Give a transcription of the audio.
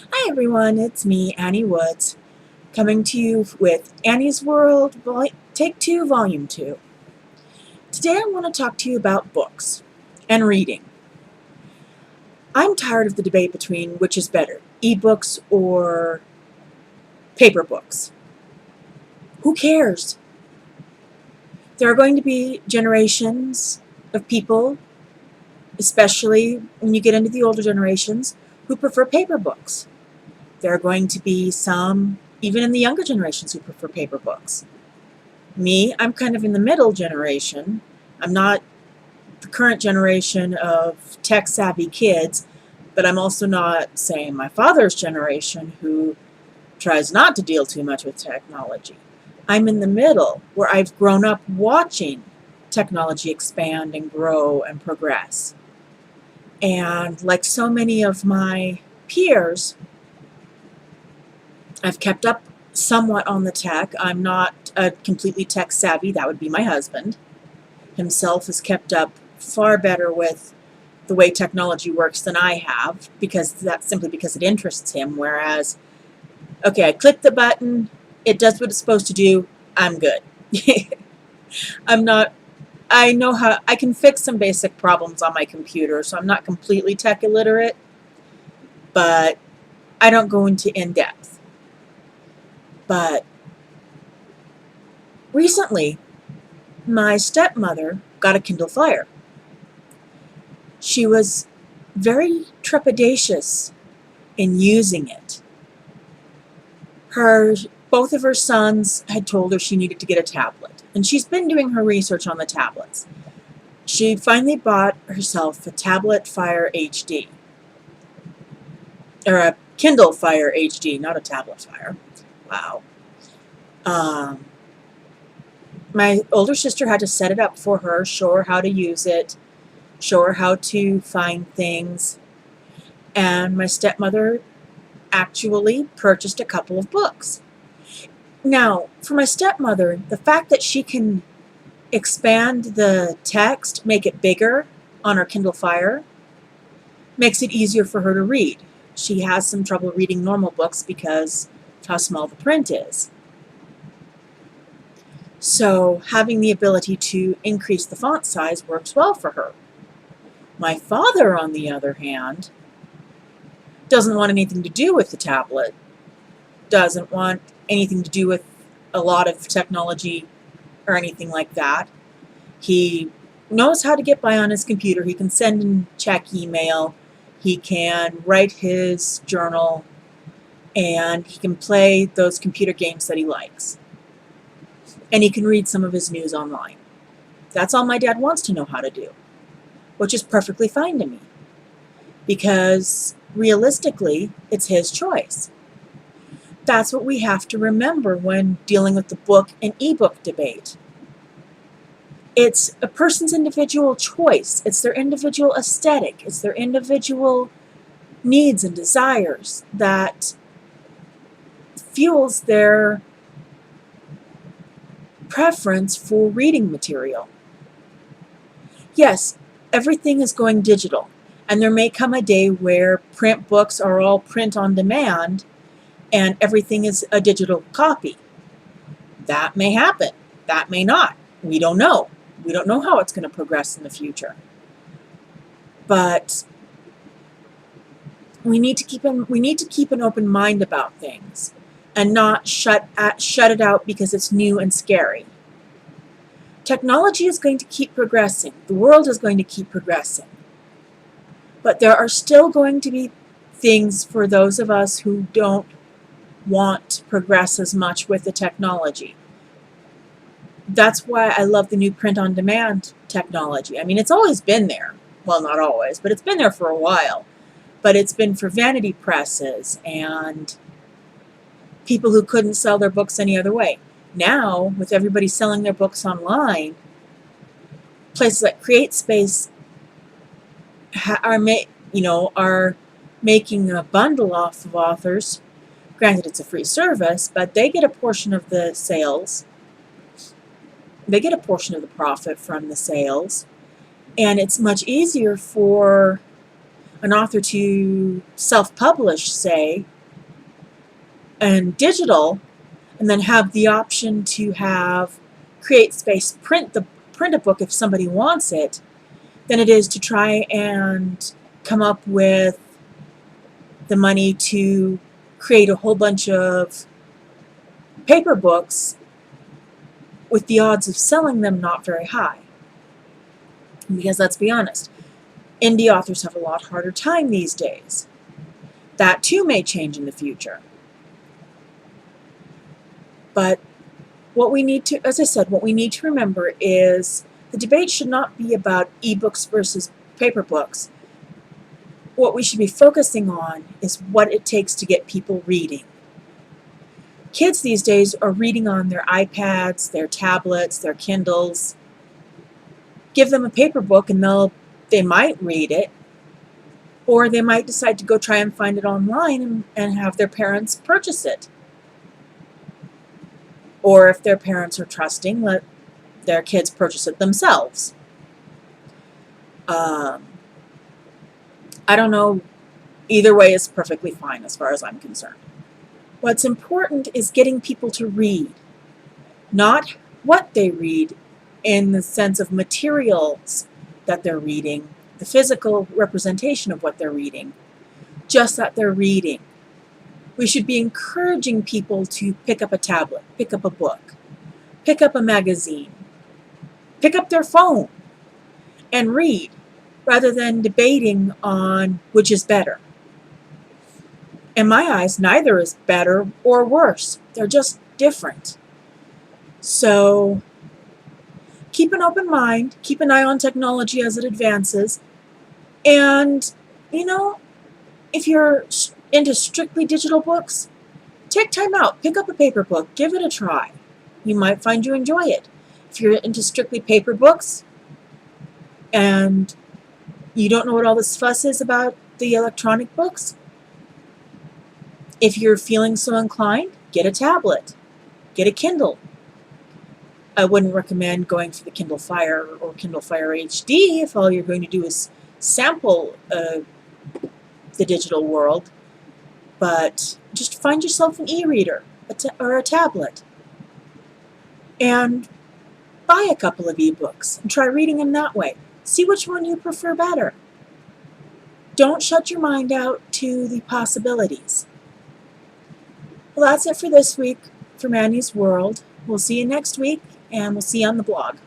Hi everyone, it's me, Annie Woods, coming to you with Annie's World, Take 2, Volume 2. Today I want to talk to you about books and reading. I'm tired of the debate between which is better, ebooks or paper books. Who cares? There are going to be generations of people, especially when you get into the older generations, who prefer paper books. There are going to be some, even in the younger generations, who prefer paper books. Me, I'm kind of in the middle generation. I'm not the current generation of tech-savvy kids, but I'm also not, say, my father's generation who tries not to deal too much with technology. I'm in the middle, where I've grown up watching technology expand and grow and progress. And like so many of my peers, I've kept up somewhat on the tech. I'm not completely tech savvy. That would be my husband. Himself has kept up far better with the way technology works than I have, because that's simply because it interests him. Whereas, okay, I click the button, it does what it's supposed to do, I'm good. I'm not, I know how, I can fix some basic problems on my computer, so I'm not completely tech illiterate, but I don't go into in-depth. But recently, my stepmother got a Kindle Fire. She was very trepidatious in using it. Both of her sons had told her she needed to get a tablet, and she's been doing her research on the tablets. She finally bought herself a Tablet Fire HD, or a Kindle Fire HD, not a Tablet Fire. Wow. My older sister had to set it up for her, show her how to use it, show her how to find things, and my stepmother actually purchased a couple of books. Now, for my stepmother, the fact that she can expand the text, make it bigger on her Kindle Fire, makes it easier for her to read. She has some trouble reading normal books because of how small the print is. So having the ability to increase the font size works well for her. My father, on the other hand, doesn't want anything to do with the tablet, doesn't want anything to do with a lot of technology or anything like that. He knows how to get by on his computer. He can send and check email. He can write his journal, and he can play those computer games that he likes. And he can read some of his news online. That's all my dad wants to know how to do, which is perfectly fine to me, because realistically, it's his choice. That's what we have to remember when dealing with the book and ebook debate. It's a person's individual choice. It's their individual aesthetic. It's their individual needs and desires that fuels their preference for reading material. Yes, everything is going digital, and there may come a day where print books are all print on demand and everything is a digital copy. That may happen. That may not. We don't know. We don't know how it's going to progress in the future. But we need to keep an open mind about things and not shut it out because it's new and scary. Technology is going to keep progressing. The world is going to keep progressing. But there are still going to be things for those of us who don't want to progress as much with the technology. That's why I love the new print-on-demand technology. I mean, it's always been there. Well, not always, but it's been there for a while. But it's been for vanity presses and people who couldn't sell their books any other way. Now, with everybody selling their books online, places like CreateSpace are making a bundle off of authors. Granted, it's a free service, but they get a portion of the sales. They get a portion of the profit from the sales. And it's much easier for an author to self-publish, say, and digital, and then have the option to have CreateSpace print a book if somebody wants it, than it is to try and come up with the money to create a whole bunch of paper books with the odds of selling them not very high. Because let's be honest, indie authors have a lot harder time these days. That too may change in the future. But what we need to, as I said, what we need to remember is the debate should not be about ebooks versus paper books. What we should be focusing on is what it takes to get people reading. Kids these days are reading on their iPads, their tablets, their Kindles. Give them a paper book and they might read it, or they might decide to go try and find it online and have their parents purchase it. Or if their parents are trusting, let their kids purchase it themselves. I don't know. Either way is perfectly fine as far as I'm concerned. What's important is getting people to read, not what they read in the sense of materials that they're reading, the physical representation of what they're reading, just that they're reading. We should be encouraging people to pick up a tablet, pick up a book, pick up a magazine, pick up their phone and read, rather than debating on which is better. In my eyes, neither is better or worse. They're just different. So keep an open mind, keep an eye on technology as it advances, and, if you're into strictly digital books, take time out, pick up a paper book, give it a try. You might find you enjoy it. If you're into strictly paper books and you don't know what all this fuss is about the electronic books, if you're feeling so inclined, get a tablet, get a Kindle. I wouldn't recommend going for the Kindle Fire or Kindle Fire HD if all you're going to do is sample the digital world, but just find yourself an e-reader or a tablet and buy a couple of ebooks and try reading them that way. See which one you prefer better. Don't shut your mind out to the possibilities. Well, that's it for this week from Annie's World. We'll see you next week, and we'll see you on the blog.